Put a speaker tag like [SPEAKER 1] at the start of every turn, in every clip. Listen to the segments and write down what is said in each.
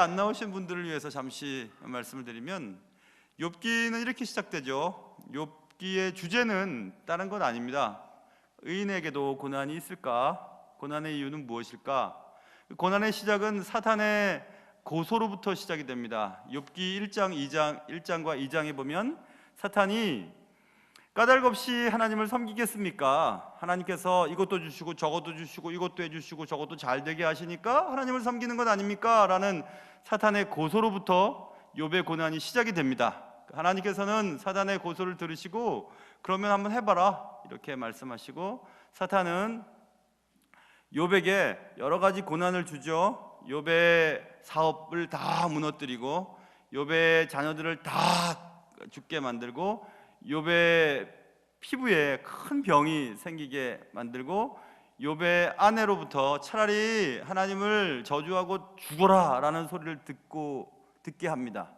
[SPEAKER 1] 안 나오신 분들을 위해서 잠시 말씀을 드리면, 욥기는 이렇게 시작되죠. 욥기의 주제는 다른 건 아닙니다. 의인에게도 고난이 있을까? 고난의 이유는 무엇일까? 고난의 시작은 사탄의 고소로부터 시작이 됩니다. 욥기 1장과 2장에 보면 사탄이 까닭없이 하나님을 섬기겠습니까? 하나님께서 이것도 주시고 저것도 주시고 이것도 해주시고 저것도 잘 되게 하시니까 하나님을 섬기는 것 아닙니까? 라는 사탄의 고소로부터 욥의 고난이 시작이 됩니다. 하나님께서는 사탄의 고소를 들으시고 그러면 한번 해봐라 이렇게 말씀하시고, 사탄은 욥에게 여러 가지 고난을 주죠. 욥의 사업을 다 무너뜨리고 욥의 자녀들을 다 죽게 만들고 욥의 피부에 큰 병이 생기게 만들고 욥의 아내로부터 차라리 하나님을 저주하고 죽어라 라는 소리를 듣게 합니다.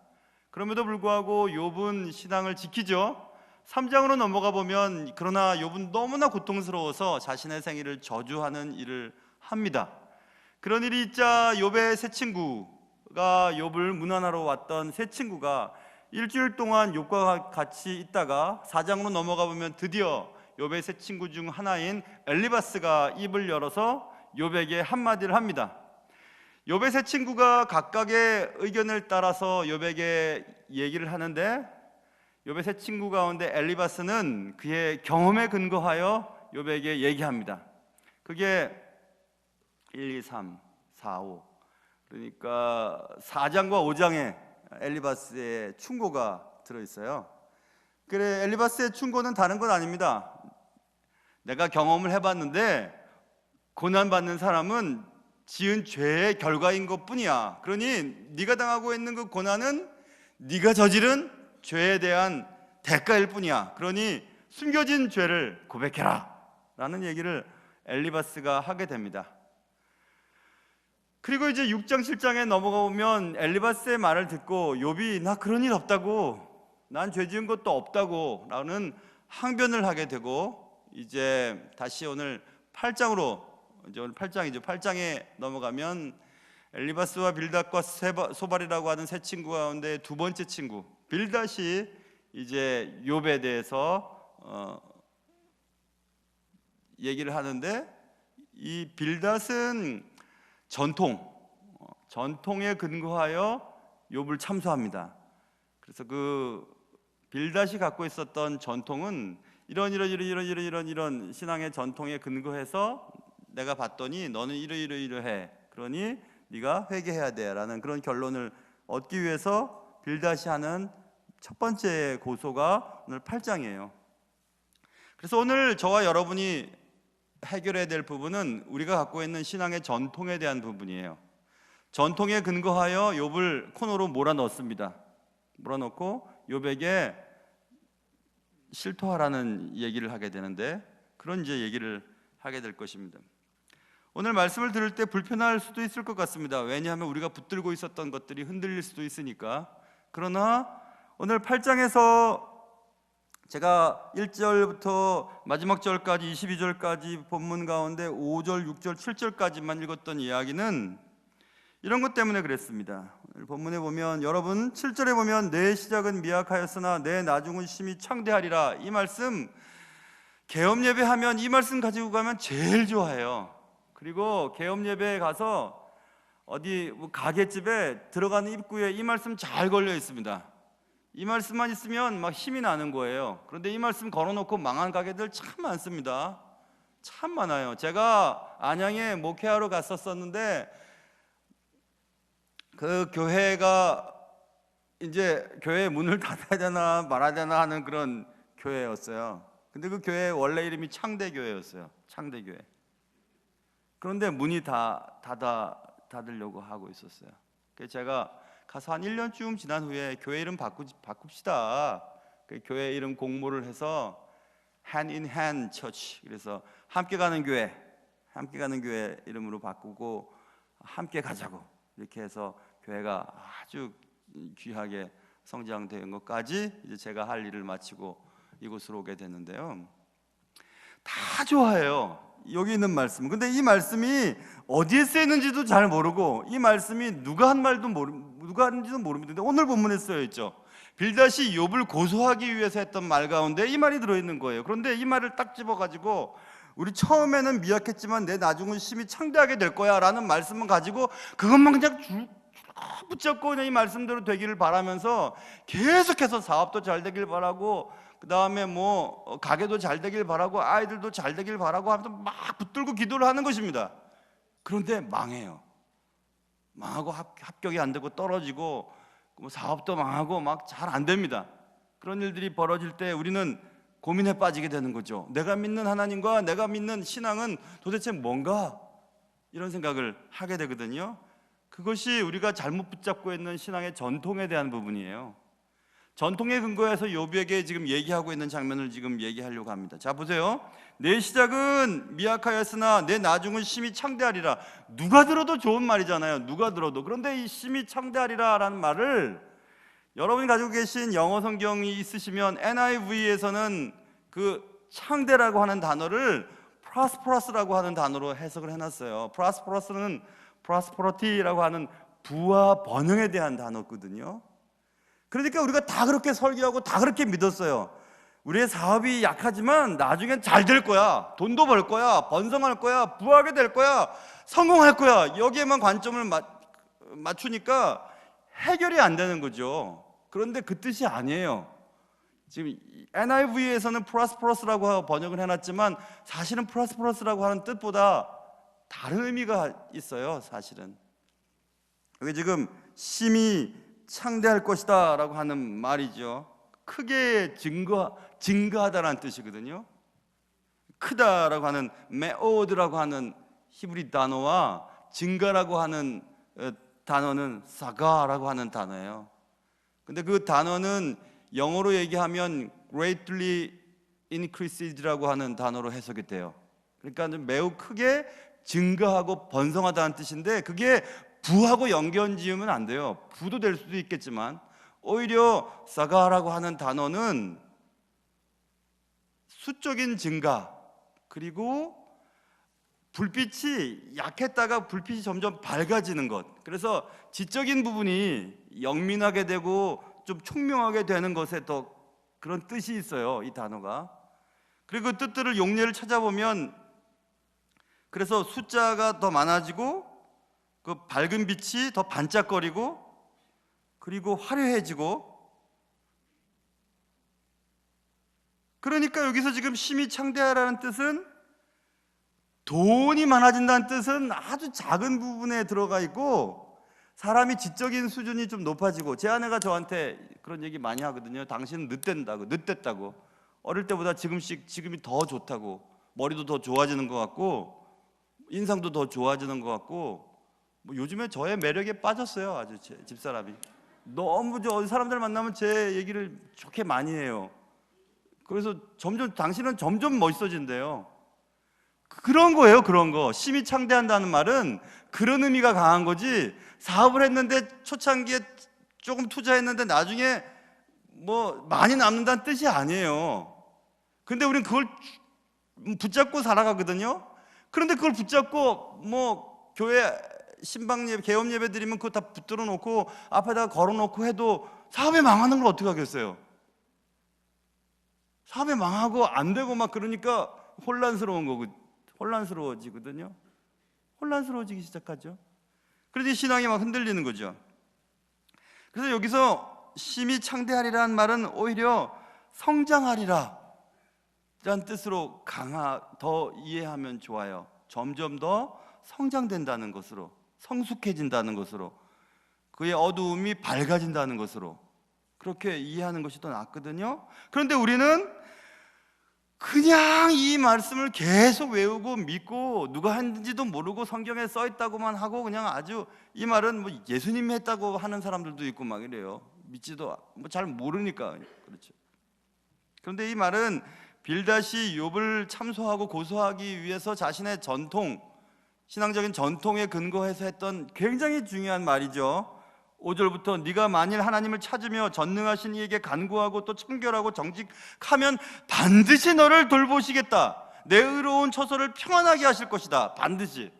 [SPEAKER 1] 그럼에도 불구하고 욥은 신앙을 지키죠. 3장으로 넘어가 보면 그러나 욥은 너무나 고통스러워서 자신의 생일을 저주하는 일을 합니다. 그런 일이 있자 욥의 세 친구가, 욥을 문안하러 왔던 세 친구가 일주일 동안 욥과 같이 있다가 4장으로 넘어가 보면 드디어 욥의 세 친구 중 하나인 엘리바스가 입을 열어서 욥에게 한마디를 합니다. 욥의 세 친구가 각각의 의견을 따라서 욥에게 얘기를 하는데, 욥의 세 친구 가운데 엘리바스는 그의 경험에 근거하여 욥에게 얘기합니다. 그게 1, 2, 3, 4, 5 그러니까 4장과 5장에 엘리바스의 충고가 들어있어요. 그래, 엘리바스의 충고는 다른 건 아닙니다. 내가 경험을 해봤는데 고난받는 사람은 지은 죄의 결과인 것뿐이야. 그러니 네가 당하고 있는 그 고난은 네가 저지른 죄에 대한 대가일 뿐이야. 그러니 숨겨진 죄를 고백해라 라는 얘기를 엘리바스가 하게 됩니다. 그리고 이제 6장 7장에 넘어가 보면 엘리바스의 말을 듣고 욥이 나 그런 일 없다고, 난 죄 지은 것도 없다고 라는 항변을 하게 되고, 이제 다시 오늘 8장으로, 이제 오늘 8장이죠. 8장에 넘어가면 엘리바스와 빌닷과 소발이라고 하는 세 친구 가운데 두 번째 친구 빌닷이 이제 욥에 대해서 얘기를 하는데, 이 빌닷은 전통에 근거하여 욥을 참소합니다. 그래서 그 빌닷이 갖고 있었던 전통은 이런 신앙의 전통에 근거해서 내가 봤더니 너는 이러이러해, 그러니 네가 회개해야 돼 라는 그런 결론을 얻기 위해서 빌닷이 하는 첫 번째 고소가 오늘 8장이에요. 그래서 오늘 저와 여러분이 해결해야 될 부분은 우리가 갖고 있는 신앙의 전통에 대한 부분이에요. 전통에 근거하여 욥을 코너로 몰아넣습니다. 몰아넣고 욥에게 실토하라는 얘기를 하게 되는데, 그런 이제 얘기를 하게 될 것입니다. 오늘 말씀을 들을 때 불편할 수도 있을 것 같습니다. 왜냐하면 우리가 붙들고 있었던 것들이 흔들릴 수도 있으니까. 그러나 오늘 8장에서 제가 1절부터 마지막 절까지 22절까지 본문 가운데 5절, 6절, 7절까지만 읽었던 이야기는 이런 것 때문에 그랬습니다. 오늘 본문에 보면, 여러분 7절에 보면 내 시작은 미약하였으나 내 나중은 심히 창대하리라, 이 말씀 개업 예배하면 이 말씀 가지고 가면 제일 좋아해요. 그리고 개업 예배에 가서 어디 가게집에 들어가는 입구에 이 말씀 잘 걸려 있습니다. 이 말씀만 있으면 막 힘이 나는 거예요. 그런데 이 말씀 걸어놓고 망한 가게들 참 많습니다. 참 많아요. 제가 안양에 목회하러 갔었는데 그 교회가 이제 교회 문을 닫아야 되나 말아야 되나 하는 그런 교회였어요. 근데 그 교회 원래 이름이 창대교회였어요. 창대교회. 그런데 문이 다 닫으려고 하고 있었어요. 그래서 제가 가서 한 1년쯤 지난 후에 교회 이름 바꿉시다. 그 교회 이름 공모를 해서 Hand in Hand Church, 그래서 함께 가는 교회 이름으로 바꾸고 함께 가자고 이렇게 해서 교회가 아주 귀하게 성장된 것까지 이제 제가 할 일을 마치고 이곳으로 오게 됐는데요. 다 좋아해요. 여기 있는 말씀. 근데 이 말씀이 어디에 쓰였는지도 잘 모르고 이 말씀이 누가 한 말도 누가 하는지도 모릅니다. 근데 오늘 본문에 쓰여 있죠. 빌닷이 욥을 고소하기 위해서 했던 말 가운데 이 말이 들어있는 거예요. 그런데 이 말을 딱 집어가지고 우리 처음에는 미약했지만 내 나중은 심히 창대하게 될 거야 라는 말씀만 가지고 그것만 그냥 쭉 붙잡고 그냥 이 말씀대로 되기를 바라면서 계속해서 사업도 잘 되길 바라고 그 다음에 뭐 가게도 잘 되길 바라고 아이들도 잘 되길 바라고 하면서 막 붙들고 기도를 하는 것입니다. 그런데 망해요. 망하고 합격이 안 되고 떨어지고 뭐 사업도 망하고 막 잘 안 됩니다. 그런 일들이 벌어질 때 우리는 고민에 빠지게 되는 거죠. 내가 믿는 하나님과 내가 믿는 신앙은 도대체 뭔가? 이런 생각을 하게 되거든요. 그것이 우리가 잘못 붙잡고 있는 신앙의 전통에 대한 부분이에요. 전통의 근거에서 욥에게 지금 얘기하고 있는 장면을 지금 얘기하려고 합니다. 자, 보세요. 내 시작은 미약하였으나 내 나중은 심히 창대하리라. 누가 들어도 좋은 말이잖아요. 누가 들어도. 그런데 이 심히 창대하리라 라는 말을 여러분이 가지고 계신 영어 성경이 있으시면 NIV에서는 그 창대라고 하는 단어를 prosperous라고 하는 단어로 해석을 해놨어요. prosperous는 prosperity라고 하는 부와 번영에 대한 단어거든요. 그러니까 우리가 다 그렇게 설교하고 다 그렇게 믿었어요. 우리의 사업이 약하지만 나중엔 잘 될 거야. 돈도 벌 거야. 번성할 거야. 부하게 될 거야. 성공할 거야. 여기에만 관점을 맞추니까 해결이 안 되는 거죠. 그런데 그 뜻이 아니에요. 지금 NIV에서는 prosperous라고 번역을 해놨지만 사실은 prosperous라고 하는 뜻보다 다른 의미가 있어요. 사실은 여기 지금 심히 창대할 것이다 라고 하는 말이죠. 크게 증거하다라는 뜻이거든요. 크다라고 하는 메오드라고 하는 히브리 단어와 증가라고 하는 단어는 사가라고 하는 단어예요. 근데 그 단어는 영어로 얘기하면 greatly increased라고 하는 단어로 해석이 돼요. 그러니까 매우 크게 증가하고 번성하다는 뜻인데 그게 부하고 연결 지으면 안 돼요. 부도 될 수도 있겠지만 오히려 사가라고 하는 단어는 수적인 증가 그리고 불빛이 약했다가 불빛이 점점 밝아지는 것. 그래서 지적인 부분이 영민하게 되고 좀 총명하게 되는 것에 더 그런 뜻이 있어요. 이 단어가. 그리고 그 뜻들을 용례를 찾아보면 그래서 숫자가 더 많아지고 그 밝은 빛이 더 반짝거리고 그리고 화려해지고 그러니까 여기서 지금 심히 창대하라는 뜻은 돈이 많아진다는 뜻은 아주 작은 부분에 들어가 있고 사람이 지적인 수준이 좀 높아지고 제 아내가 저한테 그런 얘기 많이 하거든요. 당신은 늦됐다고 어릴 때보다 지금이 더 좋다고 머리도 더 좋아지는 것 같고 인상도 더 좋아지는 것 같고 뭐 요즘에 저의 매력에 빠졌어요. 아주 제 집사람이 너무 사람들 만나면 제 얘기를 좋게 많이 해요. 그래서 당신은 점점 멋있어진대요. 그런 거예요. 그런 거. 심히 창대한다는 말은 그런 의미가 강한 거지. 사업을 했는데 초창기에 조금 투자했는데 나중에 뭐 많이 남는다는 뜻이 아니에요. 근데 우리는 그걸 붙잡고 살아가거든요. 그런데 그걸 붙잡고 뭐 교회 신방 예배, 개업 예배 드리면 그거 다 붙들어 놓고 앞에다가 걸어 놓고 해도 사업이 망하는 걸 어떻게 하겠어요? 사업이 망하고 안 되고 막 그러니까 혼란스러워지거든요. 혼란스러워지기 시작하죠. 그래서 신앙이 막 흔들리는 거죠. 그래서 여기서 심히 창대하리라는 말은 오히려 성장하리라 라는 뜻으로 더 이해하면 좋아요. 점점 더 성장된다는 것으로, 성숙해진다는 것으로, 그의 어두움이 밝아진다는 것으로 그렇게 이해하는 것이 더 낫거든요. 그런데 우리는 그냥 이 말씀을 계속 외우고 믿고 누가 했는지도 모르고 성경에 써 있다고만 하고 그냥 아주 이 말은 뭐 예수님이 했다고 하는 사람들도 있고 막 이래요. 믿지도 뭐 잘 모르니까 그렇죠. 그런데 이 말은 빌닷이 욥을 참소하고 고소하기 위해서 자신의 신앙적인 전통에 근거해서 했던 굉장히 중요한 말이죠. 5절부터 네가 만일 하나님을 찾으며 전능하신 이에게 간구하고 또 청결하고 정직하면 반드시 너를 돌보시겠다. 내 의로운 처소를 평안하게 하실 것이다. 반드시.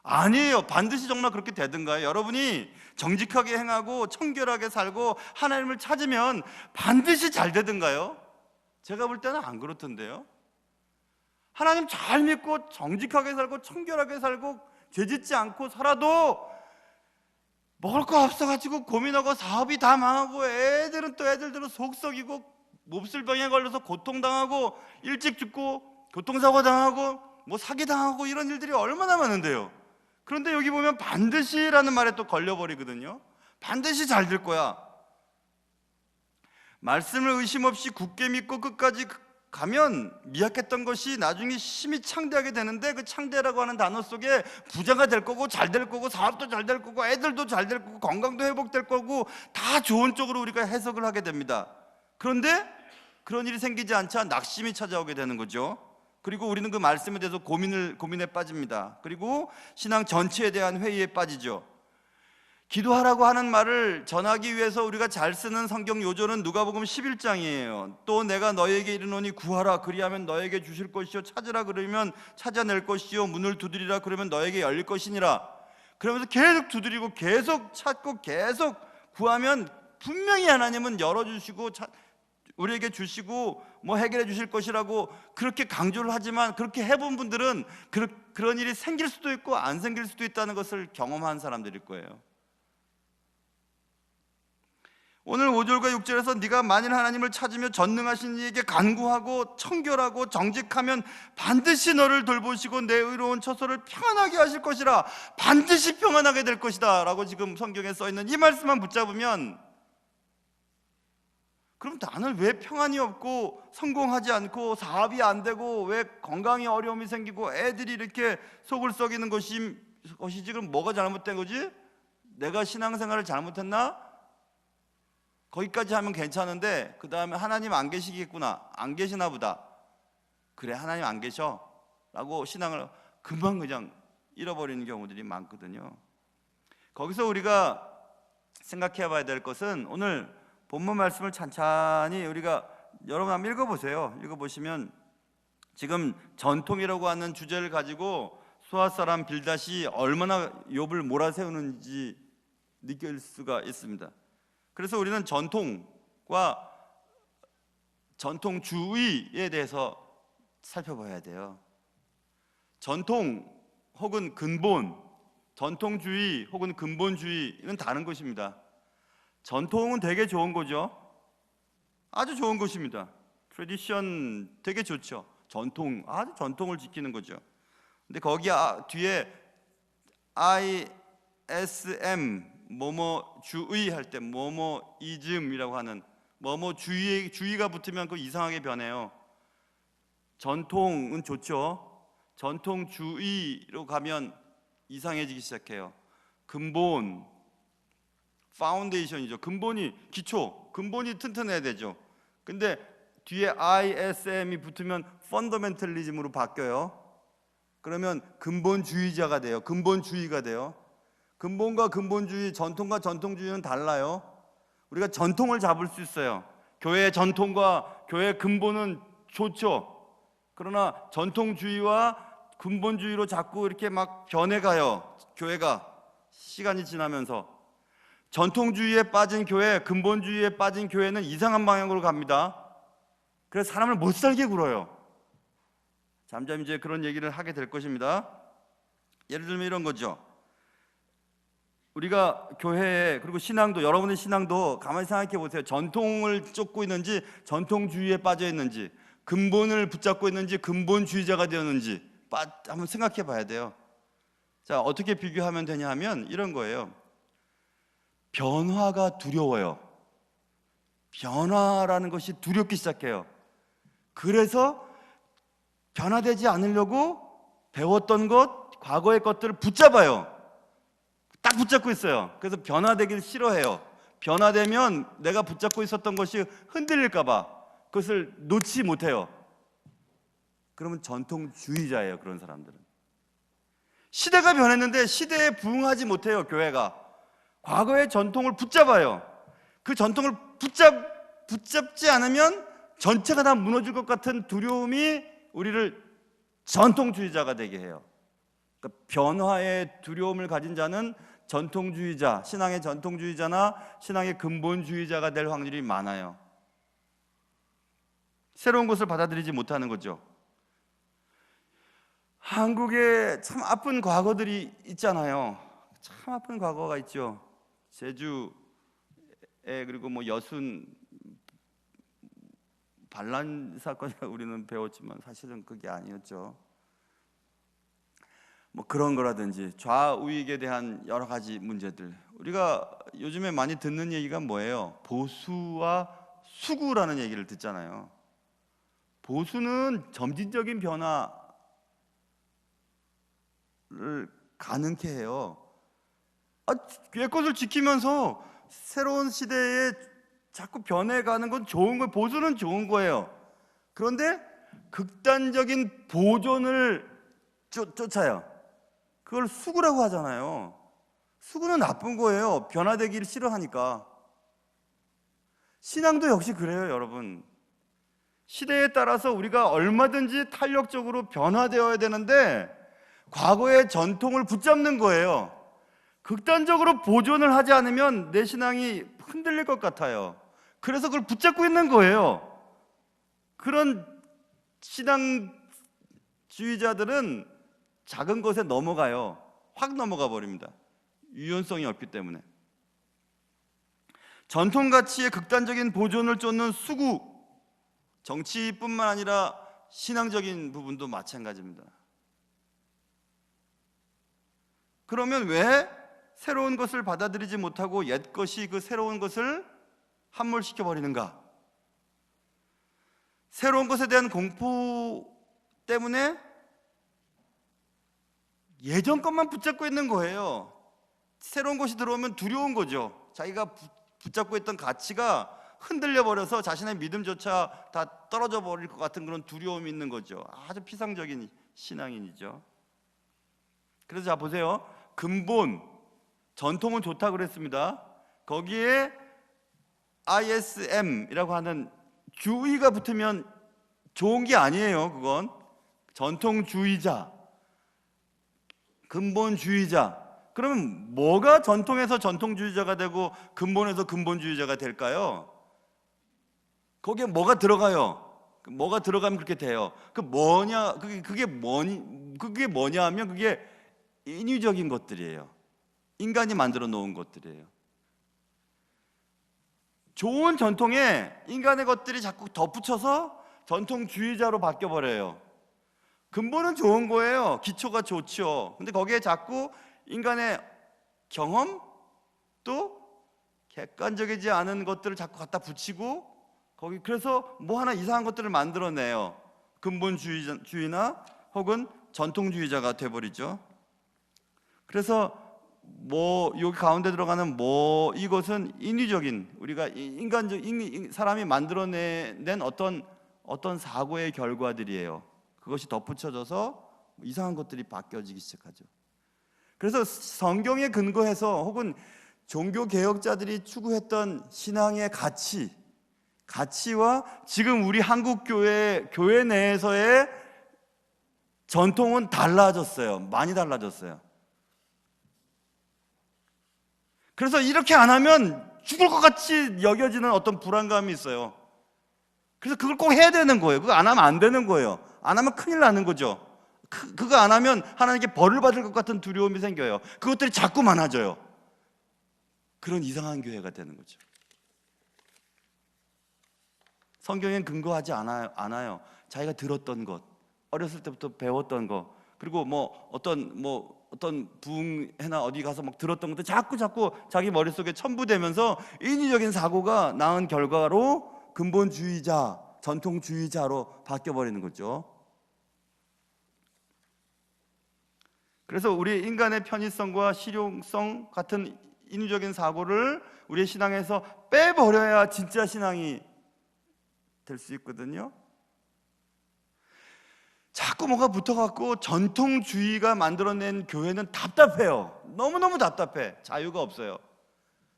[SPEAKER 1] 아니에요. 반드시 정말 그렇게 되든가요? 여러분이 정직하게 행하고 청결하게 살고 하나님을 찾으면 반드시 잘 되든가요? 제가 볼 때는 안 그렇던데요. 하나님 잘 믿고 정직하게 살고 청결하게 살고 죄짓지 않고 살아도 먹을 거 없어가지고 고민하고 사업이 다 망하고 애들은 또 애들대로 속 썩이고 몹쓸 병에 걸려서 고통당하고 일찍 죽고 교통사고 당하고 뭐 사기 당하고 이런 일들이 얼마나 많은데요. 그런데 여기 보면 반드시라는 말에 또 걸려버리거든요. 반드시 잘 될 거야. 말씀을 의심 없이 굳게 믿고 끝까지 가면 미약했던 것이 나중에 심히 창대하게 되는데, 그 창대라고 하는 단어 속에 부자가 될 거고 잘 될 거고 사업도 잘 될 거고 애들도 잘 될 거고 건강도 회복될 거고 다 좋은 쪽으로 우리가 해석을 하게 됩니다. 그런데 그런 일이 생기지 않자 낙심이 찾아오게 되는 거죠. 그리고 우리는 그 말씀에 대해서 고민에 빠집니다. 그리고 신앙 전체에 대한 회의에 빠지죠. 기도하라고 하는 말을 전하기 위해서 우리가 잘 쓰는 성경 요조는 누가복음 11장이에요. 또 내가 너에게 이르노니 구하라 그리하면 너에게 주실 것이요 찾으라 그러면 찾아낼 것이요 문을 두드리라 그러면 너에게 열릴 것이니라. 그러면서 계속 두드리고 계속 찾고 계속 구하면 분명히 하나님은 열어주시고 우리에게 주시고 뭐 해결해 주실 것이라고 그렇게 강조를 하지만, 그렇게 해본 분들은 그런 일이 생길 수도 있고 안 생길 수도 있다는 것을 경험한 사람들일 거예요. 오늘 5절과 6절에서 네가 만일 하나님을 찾으며 전능하신 이에게 간구하고 청결하고 정직하면 반드시 너를 돌보시고 내 의로운 처소를 평안하게 하실 것이라, 반드시 평안하게 될 것이다 라고 지금 성경에 써있는 이 말씀만 붙잡으면, 그럼 나는 왜 평안이 없고 성공하지 않고 사업이 안 되고 왜 건강에 어려움이 생기고 애들이 이렇게 속을 썩이는 것이 지금 뭐가 잘못된 거지? 내가 신앙생활을 잘못했나? 거기까지 하면 괜찮은데 그 다음에 하나님 안 계시겠구나, 안 계시나 보다, 그래 하나님 안 계셔 라고 신앙을 금방 그냥 잃어버리는 경우들이 많거든요. 거기서 우리가 생각해 봐야 될 것은, 오늘 본문 말씀을 찬찬히 우리가 여러분 한번 읽어보세요. 읽어보시면 지금 전통이라고 하는 주제를 가지고 수핫 사람 빌닷이 얼마나 욥을 몰아세우는지 느낄 수가 있습니다. 그래서 우리는 전통과 전통주의에 대해서 살펴봐야 돼요. 전통 혹은 근본, 전통주의 혹은 근본주의는 다른 것입니다. 전통은 되게 좋은 거죠. 아주 좋은 것입니다. 트래디션 되게 좋죠. 전통, 아주 전통을 지키는 거죠. 근데 거기 뒤에 ISM 뭐뭐주의 할 때 뭐뭐이즘이라고 하는 뭐뭐주의가 붙으면 그 이상하게 변해요. 전통은 좋죠. 전통주의로 가면 이상해지기 시작해요. 근본, 파운데이션이죠. 근본이, 기초, 근본이 튼튼해야 되죠. 근데 뒤에 ISM이 붙으면 펀더멘털리즘으로 바뀌어요. 그러면 근본주의자가 돼요. 근본주의가 돼요. 근본과 근본주의, 전통과 전통주의는 달라요. 우리가 전통을 잡을 수 있어요. 교회의 전통과 교회의 근본은 좋죠. 그러나 전통주의와 근본주의로 자꾸 이렇게 막 변해가요. 교회가 시간이 지나면서 전통주의에 빠진 교회, 근본주의에 빠진 교회는 이상한 방향으로 갑니다. 그래서 사람을 못 살게 굴어요. 잠잠 이제 그런 얘기를 하게 될 것입니다. 예를 들면 이런 거죠. 우리가 교회에, 그리고 신앙도, 여러분의 신앙도 가만히 생각해 보세요. 전통을 쫓고 있는지 전통주의에 빠져 있는지, 근본을 붙잡고 있는지 근본주의자가 되었는지 한번 생각해 봐야 돼요. 자, 어떻게 비교하면 되냐 하면 이런 거예요. 변화가 두려워요. 변화라는 것이 두렵기 시작해요. 그래서 변화되지 않으려고 배웠던 것, 과거의 것들을 붙잡아요. 딱 붙잡고 있어요. 그래서 변화되길 싫어해요. 변화되면 내가 붙잡고 있었던 것이 흔들릴까 봐 그것을 놓지 못해요. 그러면 전통주의자예요. 그런 사람들은. 시대가 변했는데 시대에 부응하지 못해요. 교회가 과거의 전통을 붙잡아요. 그 전통을 붙잡지 않으면 전체가 다 무너질 것 같은 두려움이 우리를 전통주의자가 되게 해요. 그러니까 변화의 두려움을 가진 자는 전통주의자, 신앙의 전통주의자나 신앙의 근본주의자가 될 확률이 많아요. 새로운 것을 받아들이지 못하는 거죠. 한국에 참 아픈 과거들이 있잖아요. 참 아픈 과거가 있죠. 제주에 그리고 뭐 여순 반란 사건이라고 우리는 배웠지만 사실은 그게 아니었죠. 뭐 그런 거라든지 좌우익에 대한 여러 가지 문제들. 우리가 요즘에 많이 듣는 얘기가 뭐예요? 보수와 수구라는 얘기를 듣잖아요. 보수는 점진적인 변화를 가능케 해요. 옛것을 지키면서 새로운 시대에 자꾸 변해가는 건 좋은 거예요. 보수는 좋은 거예요. 그런데 극단적인 보존을 쫓아요. 그걸 수구라고 하잖아요. 수구는 나쁜 거예요. 변화되기를 싫어하니까. 신앙도 역시 그래요, 여러분. 시대에 따라서 우리가 얼마든지 탄력적으로 변화되어야 되는데 과거의 전통을 붙잡는 거예요. 극단적으로 보존을 하지 않으면 내 신앙이 흔들릴 것 같아요. 그래서 그걸 붙잡고 있는 거예요. 그런 신앙주의자들은 작은 것에 넘어가요. 확 넘어가 버립니다. 유연성이 없기 때문에. 전통 가치의 극단적인 보존을 쫓는 수구, 정치뿐만 아니라 신앙적인 부분도 마찬가지입니다. 그러면 왜 새로운 것을 받아들이지 못하고 옛것이 그 새로운 것을 함몰시켜 버리는가? 새로운 것에 대한 공포 때문에 예전 것만 붙잡고 있는 거예요. 새로운 것이 들어오면 두려운 거죠. 자기가 붙잡고 있던 가치가 흔들려 버려서 자신의 믿음조차 다 떨어져 버릴 것 같은 그런 두려움이 있는 거죠. 아주 피상적인 신앙인이죠. 그래서 자 보세요. 근본, 전통은 좋다고 그랬습니다. 거기에 ISM이라고 하는 주의가 붙으면 좋은 게 아니에요. 그건 전통주의자, 근본주의자. 그러면 뭐가 전통에서 전통주의자가 되고 근본에서 근본주의자가 될까요? 거기에 뭐가 들어가요? 뭐가 들어가면 그렇게 돼요. 그게 뭐냐 하면 그게 인위적인 것들이에요. 인간이 만들어 놓은 것들이에요. 좋은 전통에 인간의 것들이 자꾸 덧붙여서 전통주의자로 바뀌어버려요. 근본은 좋은 거예요. 기초가 좋죠. 근데 거기에 자꾸 인간의 경험 또 객관적이지 않은 것들을 자꾸 갖다 붙이고 거기 그래서 뭐 하나 이상한 것들을 만들어내요. 근본주의나 혹은 전통주의자가 돼버리죠. 그래서 뭐 여기 가운데 들어가는 뭐 이것은 인위적인 우리가 사람이 만들어낸 어떤 사고의 결과들이에요. 그것이 덧붙여져서 이상한 것들이 바뀌어지기 시작하죠. 그래서 성경에 근거해서 혹은 종교 개혁자들이 추구했던 신앙의 가치와 지금 우리 한국 교회 내에서의 전통은 달라졌어요. 많이 달라졌어요. 그래서 이렇게 안 하면 죽을 것 같이 여겨지는 어떤 불안감이 있어요. 그래서 그걸 꼭 해야 되는 거예요. 그거 안 하면 안 되는 거예요. 안 하면 큰일 나는 거죠. 그거 안 하면 하나님께 벌을 받을 것 같은 두려움이 생겨요. 그것들이 자꾸 많아져요. 그런 이상한 교회가 되는 거죠. 성경엔 근거하지 않아요. 자기가 들었던 것, 어렸을 때부터 배웠던 것, 그리고 어떤 부흥회나 어디 가서 막 들었던 것들 자꾸 자기 머릿속에 첨부되면서 인위적인 사고가 낳은 결과로 근본주의자, 전통주의자로 바뀌어버리는 거죠. 그래서 우리 인간의 편의성과 실용성 같은 인위적인 사고를 우리의 신앙에서 빼버려야 진짜 신앙이 될 수 있거든요. 자꾸 뭐가 붙어갖고 전통주의가 만들어낸 교회는 답답해요. 너무너무 답답해. 자유가 없어요.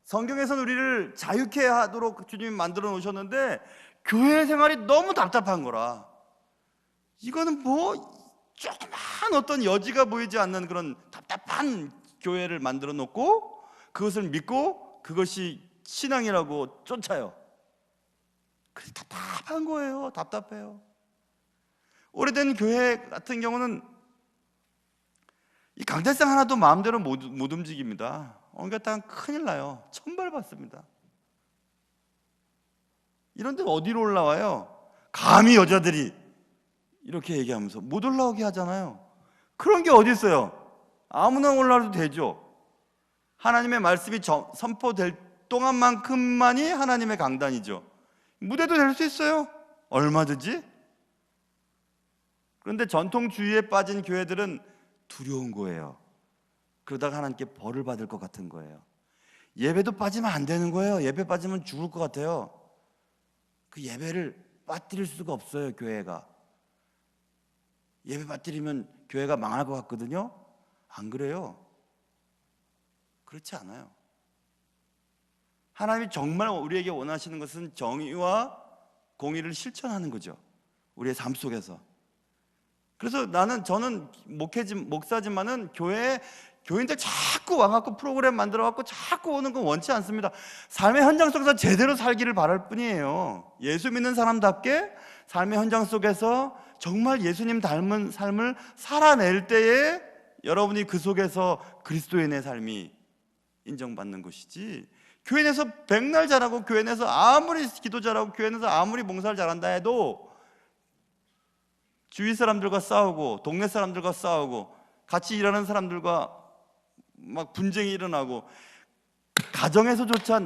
[SPEAKER 1] 성경에서는 우리를 자유케 하도록 주님이 만들어 놓으셨는데 교회 생활이 너무 답답한 거라. 이거는 뭐 조그만 어떤 여지가 보이지 않는 그런 답답한 교회를 만들어 놓고 그것을 믿고 그것이 신앙이라고 쫓아요. 그래서 답답한 거예요. 답답해요. 오래된 교회 같은 경우는 이 강대상 하나도 마음대로 못 움직입니다. 옮겼다가 큰일 나요. 천벌 받습니다. 이런 데 어디로 올라와요? 감히 여자들이 이렇게 얘기하면서 못 올라오게 하잖아요. 그런 게 어디 있어요? 아무나 올라와도 되죠. 하나님의 말씀이 선포될 동안만큼만이 하나님의 강단이죠. 무대도 될 수 있어요. 얼마든지. 그런데 전통주의에 빠진 교회들은 두려운 거예요. 그러다가 하나님께 벌을 받을 것 같은 거예요. 예배도 빠지면 안 되는 거예요. 예배 빠지면 죽을 것 같아요. 그 예배를 빠뜨릴 수가 없어요. 교회가 예배 빠뜨리면 교회가 망할 것 같거든요. 안 그래요? 그렇지 않아요. 하나님이 정말 우리에게 원하시는 것은 정의와 공의를 실천하는 거죠. 우리의 삶 속에서. 그래서 저는 목사지만은 교인들 자꾸 와갖고 프로그램 만들어갖고 자꾸 오는 건 원치 않습니다. 삶의 현장 속에서 제대로 살기를 바랄 뿐이에요. 예수 믿는 사람답게 삶의 현장 속에서 정말 예수님 닮은 삶을 살아낼 때에 여러분이 그 속에서 그리스도인의 삶이 인정받는 것이지, 교회 내에서 백날 잘하고 교회 내에서 아무리 기도 잘하고 교회 내에서 아무리 봉사를 잘한다 해도 주위 사람들과 싸우고 동네 사람들과 싸우고 같이 일하는 사람들과 막 분쟁이 일어나고 가정에서조차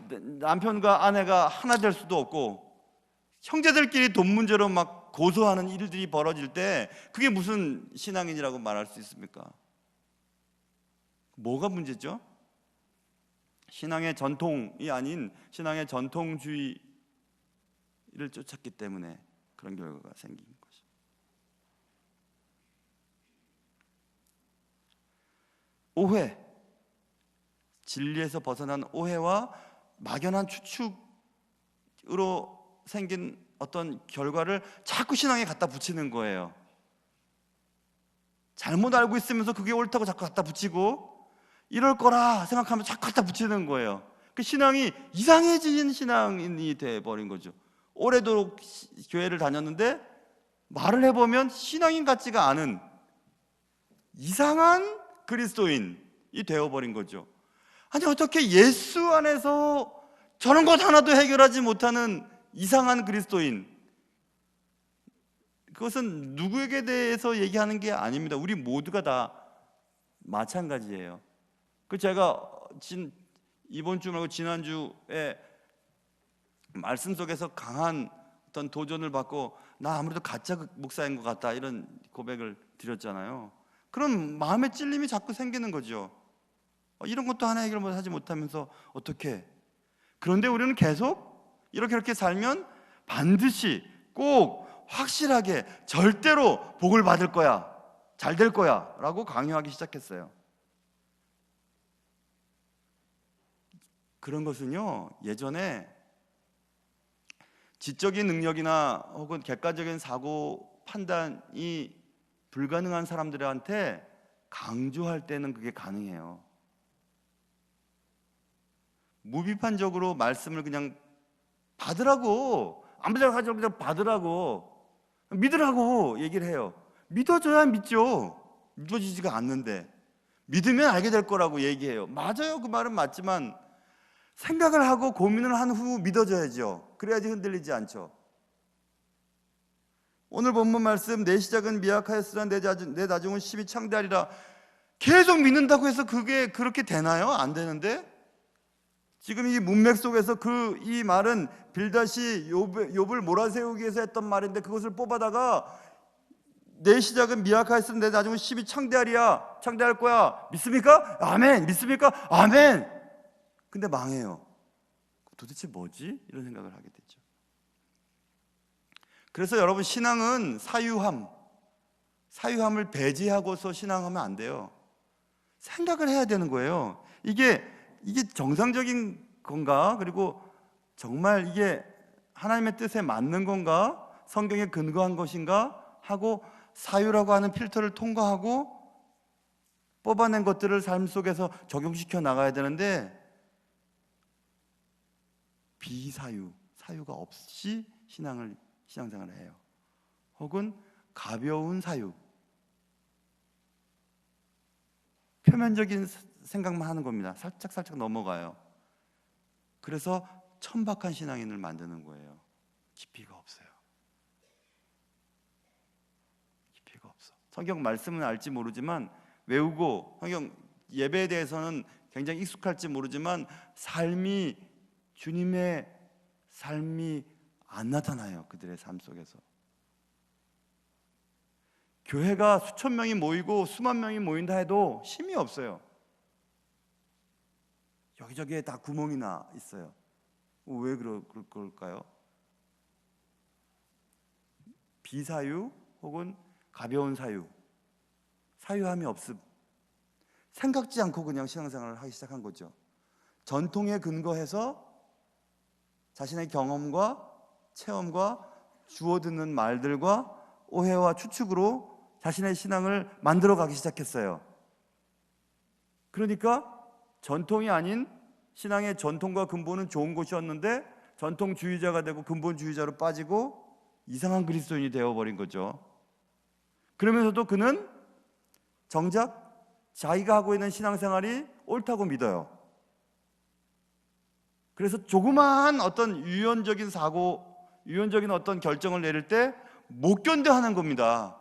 [SPEAKER 1] 남편과 아내가 하나 될 수도 없고 형제들끼리 돈 문제로 막 고소하는 일들이 벌어질 때 그게 무슨 신앙인이라고 말할 수 있습니까? 뭐가 문제죠? 신앙의 전통이 아닌 신앙의 전통주의를 쫓았기 때문에 그런 결과가 생긴 거죠. 오해, 진리에서 벗어난 오해와 막연한 추측으로 생긴 어떤 결과를 자꾸 신앙에 갖다 붙이는 거예요. 잘못 알고 있으면서 그게 옳다고 자꾸 갖다 붙이고 이럴 거라 생각하면 자꾸 갖다 붙이는 거예요. 그 신앙이 이상해진 신앙인이 돼버린 거죠. 오래도록 교회를 다녔는데 말을 해보면 신앙인 같지가 않은 이상한 그리스도인이 되어버린 거죠. 아니 어떻게 예수 안에서 저런 것 하나도 해결하지 못하는 이상한 그리스도인, 그것은 누구에게 대해서 얘기하는 게 아닙니다. 우리 모두가 다 마찬가지예요. 제가 이번 주 말고 지난주에 말씀 속에서 강한 어떤 도전을 받고 나 아무래도 가짜 목사인 것 같다 이런 고백을 드렸잖아요. 그런 마음의 찔림이 자꾸 생기는 거죠. 이런 것도 하나 해결을 하지 못하면서 어떻게? 그런데 우리는 계속 이렇게 살면 반드시 꼭 확실하게 절대로 복을 받을 거야, 잘 될 거야 라고 강요하기 시작했어요. 그런 것은요, 예전에 지적인 능력이나 혹은 객관적인 사고 판단이 불가능한 사람들한테 강조할 때는 그게 가능해요. 무비판적으로 말씀을 그냥 받으라고, 아무데나 가지 말고 그냥 받으라고, 믿으라고 얘기를 해요. 믿어줘야 믿죠. 믿어지지가 않는데 믿으면 알게 될 거라고 얘기해요. 맞아요, 그 말은 맞지만 생각을 하고 고민을 한 후 믿어져야죠. 그래야지 흔들리지 않죠. 오늘 본문 말씀, 내 시작은 미약하였으나 내 나중은 심히 창대하리라. 계속 믿는다고 해서 그게 그렇게 되나요? 안 되는데 지금 이 문맥 속에서 이 말은 빌닷이 욥을 몰아세우기 위해서 했던 말인데 그것을 뽑아다가 내 시작은 미약하였으나 내 나중은 심히 창대하리야, 창대할 거야, 믿습니까? 아멘. 믿습니까? 아멘. 근데 망해요. 도대체 뭐지? 이런 생각을 하게 되죠. 그래서 여러분, 신앙은 사유함을 배제하고서 신앙하면 안 돼요. 생각을 해야 되는 거예요. 이게 정상적인 건가? 그리고 정말 이게 하나님의 뜻에 맞는 건가? 성경에 근거한 것인가? 하고 사유라고 하는 필터를 통과하고 뽑아낸 것들을 삶 속에서 적용시켜 나가야 되는데, 비사유, 사유가 없이 신앙생활을 해요. 혹은 가벼운 사유, 표면적인 생각만 하는 겁니다. 살짝 넘어가요. 그래서 천박한 신앙인을 만드는 거예요. 깊이가 없어요. 깊이가 없어. 성경 말씀은 알지 모르지만, 외우고 성경 예배에 대해서는 굉장히 익숙할지 모르지만, 주님의 삶이 안 나타나요. 그들의 삶 속에서. 교회가 수천 명이 모이고 수만 명이 모인다 해도 힘이 없어요. 여기저기에 다 구멍이 나 있어요. 왜 그럴까요? 비사유 혹은 가벼운 사유함이 없음. 생각지 않고 그냥 신앙생활을 하기 시작한 거죠. 전통에 근거해서 자신의 경험과 체험과 주워듣는 말들과 오해와 추측으로 자신의 신앙을 만들어가기 시작했어요. 그러니까 전통이 아닌 신앙의 전통과 근본은 좋은 것이었는데, 전통주의자가 되고 근본주의자로 빠지고 이상한 그리스도인이 되어버린 거죠. 그러면서도 그는 정작 자기가 하고 있는 신앙생활이 옳다고 믿어요. 그래서 조그마한 어떤 유연적인 어떤 결정을 내릴 때 못 견뎌 하는 겁니다.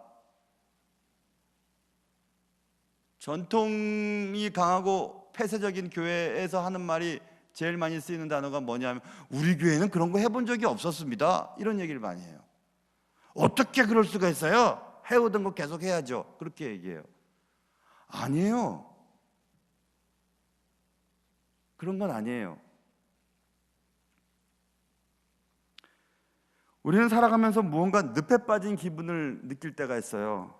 [SPEAKER 1] 전통이 강하고 폐쇄적인 교회에서 하는 말이 제일 많이 쓰이는 단어가 뭐냐면, 우리 교회는 그런 거 해본 적이 없었습니다, 이런 얘기를 많이 해요. 어떻게 그럴 수가 있어요? 해오던 거 계속 해야죠, 그렇게 얘기해요. 아니에요. 그런 건 아니에요. 우리는 살아가면서 무언가 늪에 빠진 기분을 느낄 때가 있어요.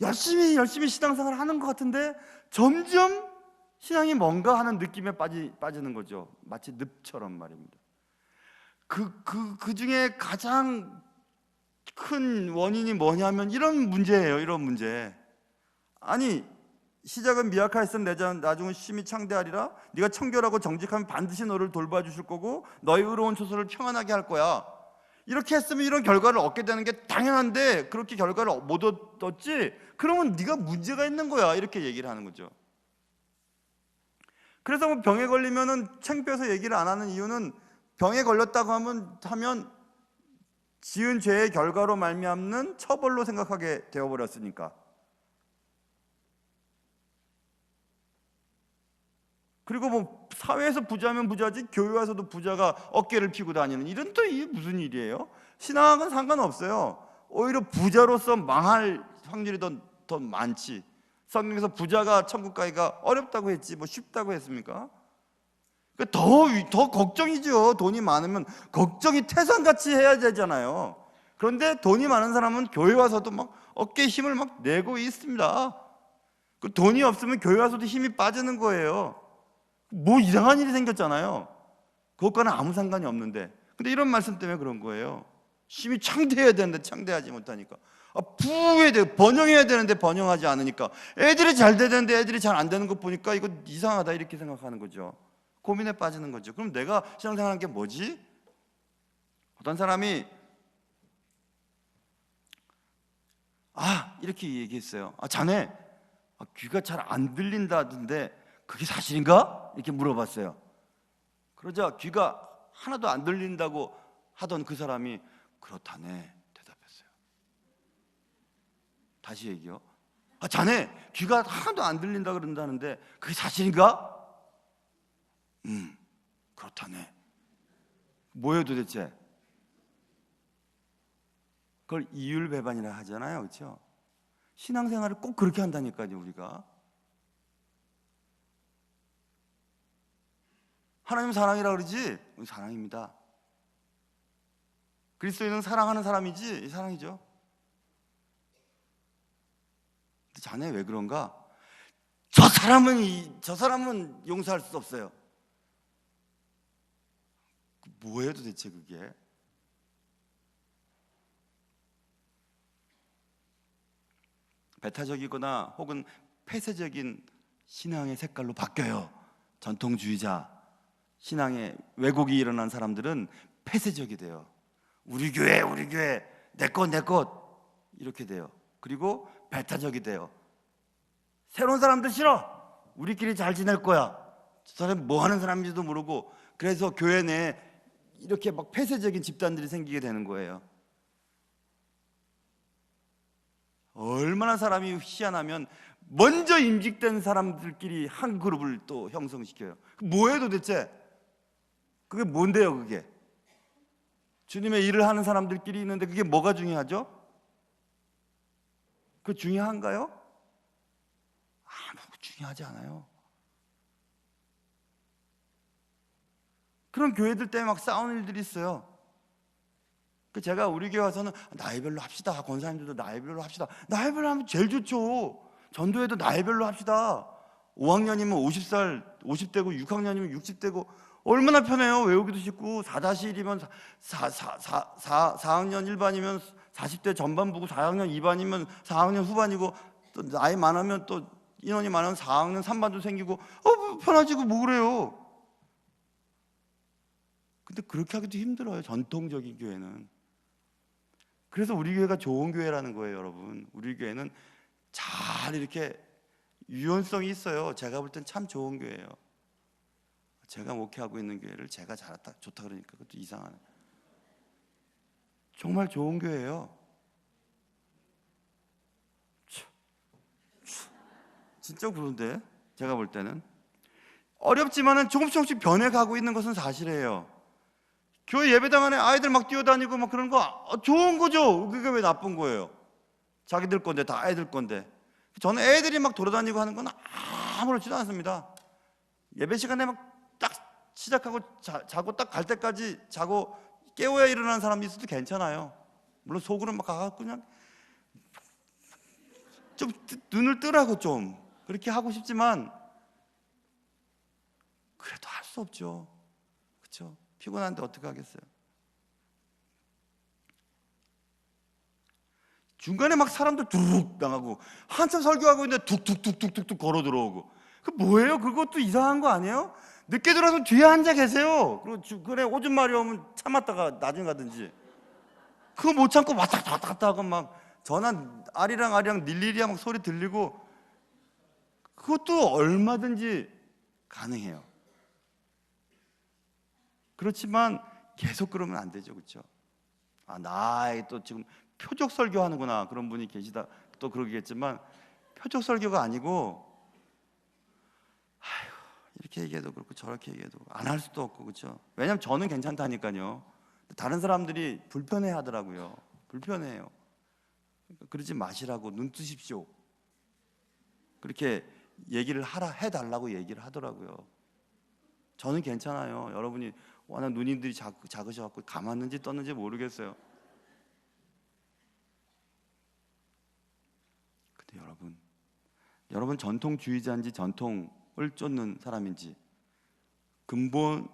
[SPEAKER 1] 열심히 신앙생활을 하는 것 같은데 점점 신앙이 뭔가 하는 느낌에 빠지는 거죠. 마치 늪처럼 말입니다. 그 중에 가장 큰 원인이 뭐냐면 이런 문제예요. 이런 문제. 아니, 시작은 미약하였으면 나중은 심히 창대하리라. 네가 청결하고 정직하면 반드시 너를 돌봐주실 거고 너의 의로운 초소를 평안하게 할 거야. 이렇게 했으면 이런 결과를 얻게 되는 게 당연한데, 그렇게 결과를 못 얻었지? 그러면 네가 문제가 있는 거야, 이렇게 얘기를 하는 거죠. 그래서 뭐 병에 걸리면은 창피해서 얘기를 안 하는 이유는, 병에 걸렸다고 하면 지은 죄의 결과로 말미암는 처벌로 생각하게 되어버렸으니까. 그리고 뭐 사회에서 부자면 부자지 교회 와서도 부자가 어깨를 피고 다니는, 이런 또 이게 무슨 일이에요? 신앙은 상관없어요. 오히려 부자로서 망할 확률이 더 많지. 성경에서 부자가 천국 가기가 어렵다고 했지 뭐 쉽다고 했습니까? 그러니까 더 걱정이죠. 돈이 많으면 걱정이 태산같이 해야 되잖아요. 그런데 돈이 많은 사람은 교회 와서도 막 어깨에 힘을 막 내고 있습니다. 그 돈이 없으면 교회 와서도 힘이 빠지는 거예요. 뭐 이상한 일이 생겼잖아요. 그것과는 아무 상관이 없는데. 근데 이런 말씀 때문에 그런 거예요. 힘이 창대해야 되는데 창대하지 못하니까. 부해야 돼, 번영해야 되는데 번영하지 않으니까. 애들이 잘 되는데 애들이 잘 안 되는 거 보니까 이거 이상하다, 이렇게 생각하는 거죠. 고민에 빠지는 거죠. 그럼 내가 신앙생활하는 게 뭐지? 어떤 사람이 이렇게 얘기했어요. 자네 귀가 잘 안 들린다던데 그게 사실인가? 이렇게 물어봤어요. 그러자 귀가 하나도 안 들린다고 하던 그 사람이 그렇다네 대답했어요. 다시 얘기요. 자네 귀가 하나도 안 들린다 그런다는데 그게 사실인가? 그렇다네. 뭐예요 도대체? 그걸 이율배반이라 하잖아요, 그렇죠? 신앙생활을 꼭 그렇게 한다니까요. 우리가 하나님 사랑이라 그러지? 사랑입니다. 그리스도인은 사랑하는 사람이지, 사랑이죠. 근데 자네 왜 그런가? 저 사람은 용서할 수 없어요. 뭐예요 도대체 그게? 배타적이거나 혹은 폐쇄적인 신앙의 색깔로 바뀌어요. 전통주의자 신앙에 왜곡이 일어난 사람들은 폐쇄적이 돼요. 우리 교회 내 것 이렇게 돼요. 그리고 배타적이 돼요. 새로운 사람들 싫어. 우리끼리 잘 지낼 거야. 저 사람 뭐 하는 사람인지도 모르고. 그래서 교회 내에 이렇게 막 폐쇄적인 집단들이 생기게 되는 거예요. 얼마나 사람이 희한하면 먼저 임직된 사람들끼리 한 그룹을 또 형성시켜요. 뭐예요 도대체? 그게 뭔데요 그게? 주님의 일을 하는 사람들끼리 있는데 그게 뭐가 중요하죠? 그 중요한가요? 아무 중요하지 않아요. 그런 교회들 때문에 막 싸우는 일들이 있어요. 제가 우리 교회 와서는 나이별로 합시다. 권사님들도 나이별로 합시다. 나이별로 하면 제일 좋죠. 전도회도 나이별로 합시다. 5학년이면 50살 50대고 6학년이면 60대고 얼마나 편해요. 외우기도 쉽고 4-1이면 4학년 1반이면 40대 전반부고 4학년 2반이면 4학년 후반이고 또 나이 많으면 또 인원이 많으면 4학년 3반도 생기고 편하지고 뭐 그래요. 근데 그렇게 하기도 힘들어요. 전통적인 교회는. 그래서 우리 교회가 좋은 교회라는 거예요, 여러분. 우리 교회는 잘 이렇게 유연성이 있어요. 제가 볼 땐 참 좋은 교회예요. 제가 목회하고 있는 교회를 제가 좋다 그러니까 그것도 이상하네. 정말 좋은 교회예요. 진짜 그런데 제가 볼 때는 어렵지만은 조금씩 변해가고 있는 것은 사실이에요. 교회 예배당 안에 아이들 막 뛰어다니고 막 그런 거 좋은 거죠. 그게 왜 나쁜 거예요? 자기들 건데 다 아이들 건데. 저는 애들이 막 돌아다니고 하는 건 아무렇지도 않습니다. 예배 시간에 막 딱 시작하고 자고 딱 갈 때까지 자고 깨워야 일어나는 사람이 있어도 괜찮아요. 물론 속으로 막 가서 그냥 좀 눈을 뜨라고 좀 그렇게 하고 싶지만 그래도 할 수 없죠. 그렇죠? 피곤한데 어떻게 하겠어요? 중간에 막 사람들 둑 나가고 한참 설교하고 있는데 툭툭툭툭툭 걸어 들어오고 그 뭐예요? 그것도 이상한 거 아니에요? 늦게 들어와서 뒤에 앉아 계세요. 그리고 그래 오줌 마리 오면 참았다가 나중에 가든지 그거 못 참고 왔다 갔다 하고 막 전화 아리랑 닐리리야 막 소리 들리고 그것도 얼마든지 가능해요. 그렇지만 계속 그러면 안 되죠. 그렇죠? 나의 또 지금 표적 설교하는구나 그런 분이 계시다 또 그러겠지만 표적 설교가 아니고 이렇게 얘기해도 그렇고 저렇게 얘기해도 안 할 수도 없고 그렇죠? 왜냐하면 저는 괜찮다니까요. 다른 사람들이 불편해 하더라고요. 불편해요. 그러지 마시라고 눈 뜨십시오. 그렇게 얘기를 해달라고 얘기를 하더라고요. 저는 괜찮아요. 여러분이 워낙 누님들이 작으셔갖고 감았는지 떴는지 모르겠어요. 근데 여러분 전통주의자인지 전통을 쫓는 사람인지 근본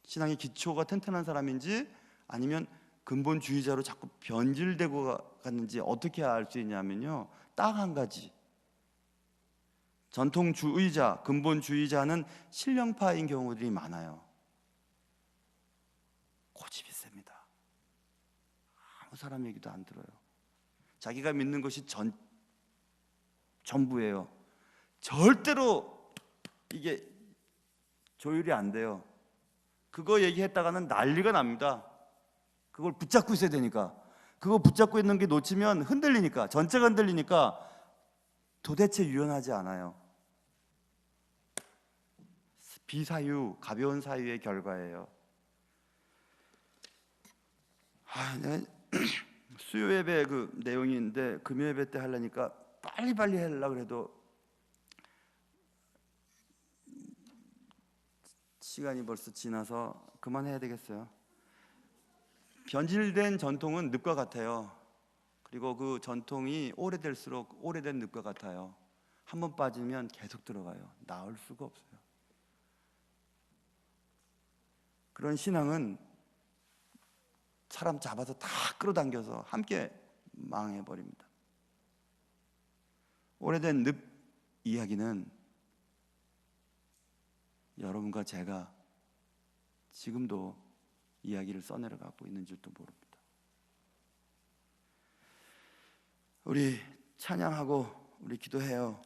[SPEAKER 1] 신앙의 기초가 튼튼한 사람인지 아니면 근본주의자로 자꾸 변질되고 갔는지 어떻게 알 수 있냐면요. 딱 한 가지. 전통주의자, 근본주의자는 신령파인 경우들이 많아요. 고집이 셉니다. 아무 사람 얘기도 안 들어요. 자기가 믿는 것이 전부예요. 절대로 이게 조율이 안 돼요. 그거 얘기했다가는 난리가 납니다. 그걸 붙잡고 있어야 되니까. 그거 붙잡고 있는 게 놓치면 흔들리니까, 전체가 흔들리니까 도대체 유연하지 않아요. 비사유, 가벼운 사유의 결과예요. 내가 수요 예배 그 내용인데 금요 예배 때 하려니까 빨리빨리 하려고 해도 시간이 벌써 지나서 그만해야 되겠어요. 변질된 전통은 늪과 같아요. 그리고 그 전통이 오래될수록 오래된 늪과 같아요. 한번 빠지면 계속 들어가요. 나올 수가 없어요. 그런 신앙은 사람 잡아서 다 끌어당겨서 함께 망해버립니다. 오래된 늪 이야기는 여러분과 제가 지금도 이야기를 써내려가고 있는 줄도 모릅니다. 우리 찬양하고 우리 기도해요.